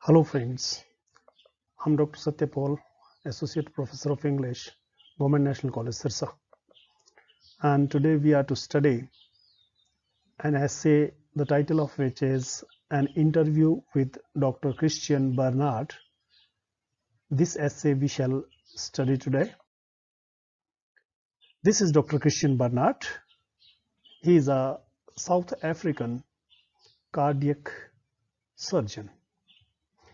Hello friends, I'm Dr. Satyapal, Associate Professor of English, Government National College Sirsa, and today we are to study an essay, the title of which is An Interview with Dr. Christiaan Barnard. This essay we shall study today. This is Dr. Christiaan Barnard. He is a South African cardiac surgeon.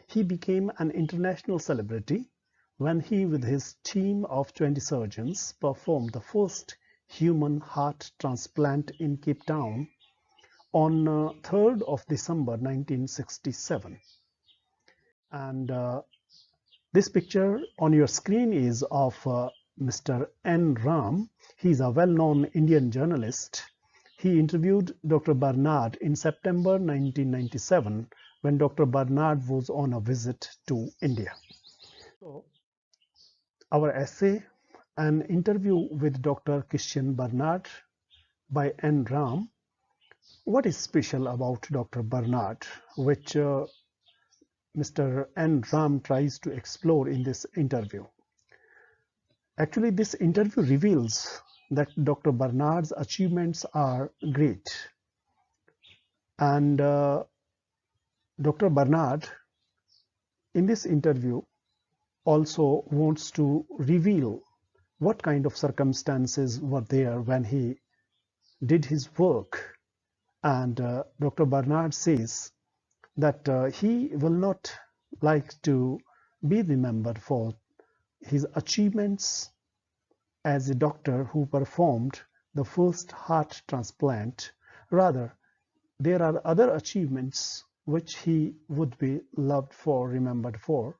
He became an international celebrity when he, with his team of 20 surgeons, performed the first human heart transplant in Cape Town on 3rd of December 1967. And this picture on your screen is of Mr. N. Ram. He's a well-known Indian journalist. He interviewed Dr. Barnard in September 1997 when Dr. Barnard was on a visit to India. So, our essay, An Interview with Dr. Christiaan Barnard by N. Ram. What is special about Dr. Barnard, which Mr. N. Ram tries to explore in this interview? Actually, this interview reveals that Dr. Barnard's achievements are great. And Dr. Barnard, in this interview, also wants to reveal what kind of circumstances were there when he did his work. And Dr. Barnard says that he will not like to be remembered for his achievements as a doctor who performed the first heart transplant. Rather, there are other achievements which he would be loved for, remembered for.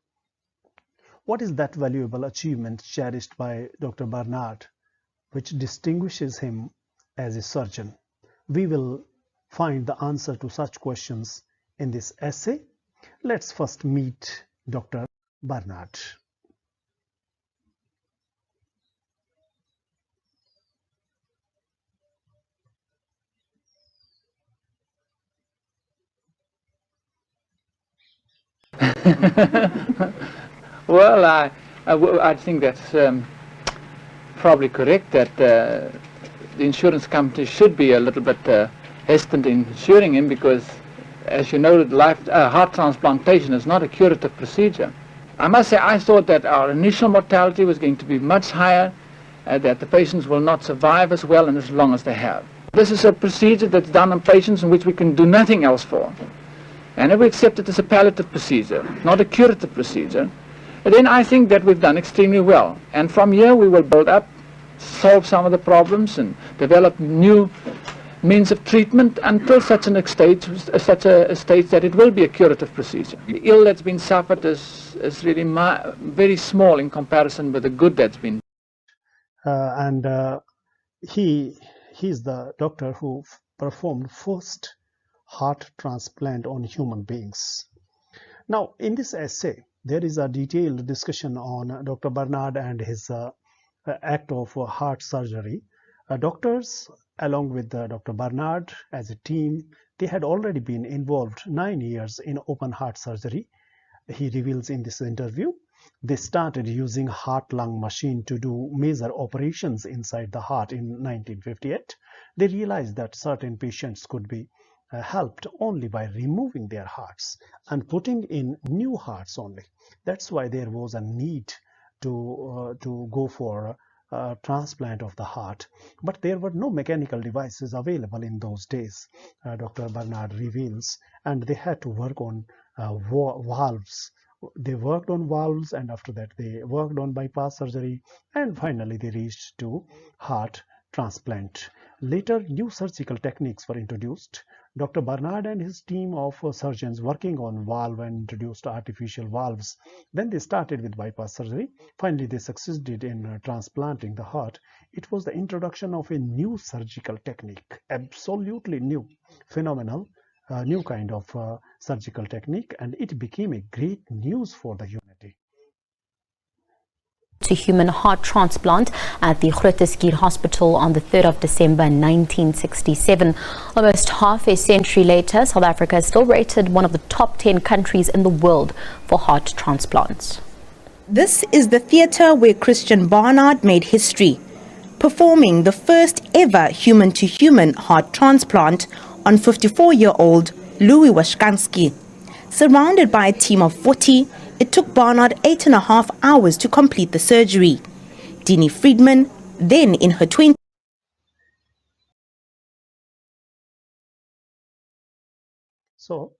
What is that valuable achievement cherished by Dr. Barnard, which distinguishes him as a surgeon? We will find the answer to such questions in this essay. Let's first meet Dr. Barnard. Well, I think that's probably correct, that the insurance company should be a little bit hesitant in insuring him because, as you know, heart transplantation is not a curative procedure. I must say I thought that our initial mortality was going to be much higher, that the patients will not survive as well and as long as they have. This is a procedure that's done on patients in which we can do nothing else for. And if we accept it as a palliative procedure, not a curative procedure, then I think that we've done extremely well. And from here we will build up, solve some of the problems, and develop new means of treatment until such a stage that it will be a curative procedure. The ill that's been suffered is really very small in comparison with the good that's been. He's the doctor who performed first heart transplant on human beings. Now, in this essay, there is a detailed discussion on Dr. Barnard and his act of heart surgery. Doctors, along with Dr. Barnard as a team, they had already been involved 9 years in open heart surgery. He reveals in this interview, they started using heart-lung machine to do major operations inside the heart in 1958. They realized that certain patients could be helped only by removing their hearts and putting in new hearts only. That's why there was a need to go for transplant of the heart. But there were no mechanical devices available in those days, Dr. Barnard reveals, and they had to work on valves. They worked on valves, and after that they worked on bypass surgery, and finally they reached to heart transplant. Later, new surgical techniques were introduced. Dr. Barnard and his team of surgeons working on valve and introduced artificial valves. Then they started with bypass surgery. Finally, they succeeded in transplanting the heart. It was the introduction of a new surgical technique, absolutely new, phenomenal, new kind of surgical technique, and it became a great news for the humanity. to human heart transplant at the Groote Hospital on the 3rd of December 1967. Almost half a century later, South Africa is still rated one of the top 10 countries in the world for heart transplants. This is the theatre where Christiaan Barnard made history, performing the first ever human-to-human heart transplant on 54-year-old Louis Washkansky. Surrounded by a team of 40, it took Barnard 8.5 hours to complete the surgery. Dini Friedman, then in her 20s, So